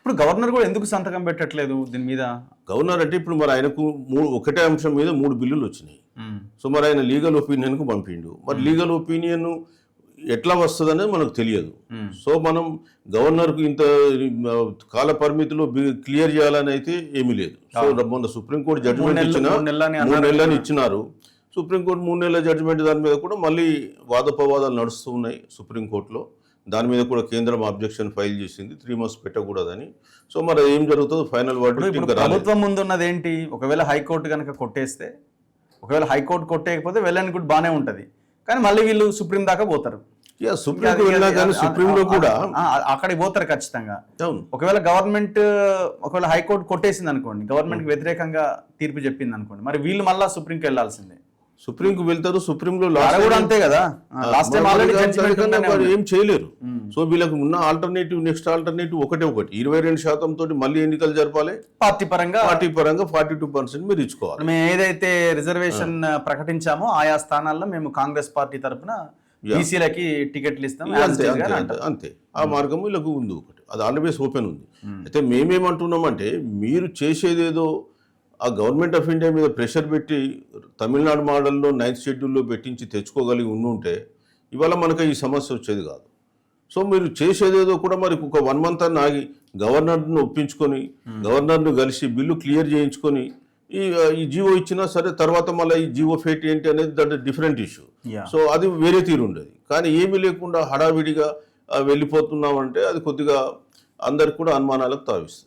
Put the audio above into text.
ఇప్పుడు గవర్నర్ కూడా ఎందుకు సంతకం పెట్టట్లేదు దీని మీద? గవర్నర్ అంటే ఇప్పుడు మరి ఆయనకు ఒకటే అంశం మీద 3 బిల్లులు వచ్చినాయి. సో మరి ఆయన లీగల్ ఒపీనియన్కు పంపిండు. మరి లీగల్ ఒపీనియన్ ఎట్లా వస్తుంది అనేది మనకు తెలియదు. సో మనం గవర్నర్కు ఇంత కాల పరిమితిలో క్లియర్ చేయాలని అయితే ఏమీ లేదు. సో మొన్న సుప్రీంకోర్టు జడ్జిమెంట్ ఇచ్చిన 3 నెలలని ఇచ్చినారు. సుప్రీంకోర్టు 3 నెలల జడ్జిమెంట్ దాని మీద కూడా మళ్ళీ వాదోపవాదాలు నడుస్తూ ఉన్నాయి సుప్రీంకోర్టులో. దాని మీద కూడా కేంద్రం అబ్జెక్షన్ ఫైల్ చేసింది 3 months పెట్టకూడదని. సో మరి ఏం జరుగుతుందో ఫైనల్ వర్డిక్ట్ ఇంకా రాలేదు. ప్రభుత్వం ముందున్నది ఏంటి? ఒకవేళ హైకోర్టు కనుక కొట్టేస్తే, ఒకవేళ హైకోర్టు కొట్టేయకపోతే వెల్ అండ్ గుడ్ బాగానే ఉంటుంది, కానీ మళ్ళీ వీళ్ళు సుప్రీం దాకా పోతారు. సుప్రీంకి వెళ్ళినా కానీ సుప్రీంలో కూడా అక్కడికి పోతారు ఖచ్చితంగా. ఒకవేళ గవర్నమెంట్ ఒకవేళ హైకోర్టు కొట్టేసింది అనుకోండి, గవర్నమెంట్ కి వ్యతిరేకంగా తీర్పు చెప్పింది అనుకోండి, మరి వీళ్ళు మళ్ళీ సుప్రీంకి వెళ్లాల్సిందే. సుప్రీంకు వెళ్తారు. సుప్రీంలో కూడా అంతే కదా, లాస్ట్ టైం ఆల్రెడీ ఏం చేయలేరు. సో వీళ్ళకి ఉన్న ఆల్టర్నేటివ్, నెక్స్ట్ ఆల్టర్నేటివ్ ఒకటి 22% తోటి మళ్ళీ ఎన్నికలు జరపాలి. పార్టీ పరంగా 42% మీరు ఇచ్చుకోవాలి. మేము ఏదైతే రిజర్వేషన్ ప్రకటించామో ఆయా స్థానాల్లో మేము కాంగ్రెస్ పార్టీ తరఫున బీసీలకి టికెట్లు ఇస్తాం అంతే. ఆ మార్గం వీళ్ళకు ఉంది ఒకటి, అది ఆల్వేస్ ఓపెన్ ఉంది. అయితే మేమేమంటున్నామంటే మీరు చేసేదేదో ఆ గవర్నమెంట్ ఆఫ్ ఇండియా మీద ప్రెషర్ పెట్టి తమిళనాడు మోడల్లో 9th షెడ్యూల్లో పెట్టించి తెచ్చుకోగలిగి ఉంటే ఇవాళ మనకు ఈ సమస్య వచ్చేది కాదు. సో మీరు చేసేదేదో కూడా మరి ఒక 1 month అని ఆగి గవర్నర్ను ఒప్పించుకొని గవర్నర్ను కలిసి బిల్లు క్లియర్ చేయించుకొని ఈ జీవో ఇచ్చినా సరే, తర్వాత మళ్ళీ ఈ జీవో ఫేట్ ఏంటి అనేది దట్ డిఫరెంట్ ఇష్యూ. సో అది వేరే తీరు ఉండేది. కానీ ఏమీ లేకుండా హడావిడిగా వెళ్ళిపోతున్నామంటే అది కొద్దిగా అందరికి కూడా అనుమానాలకు తావిస్తుంది.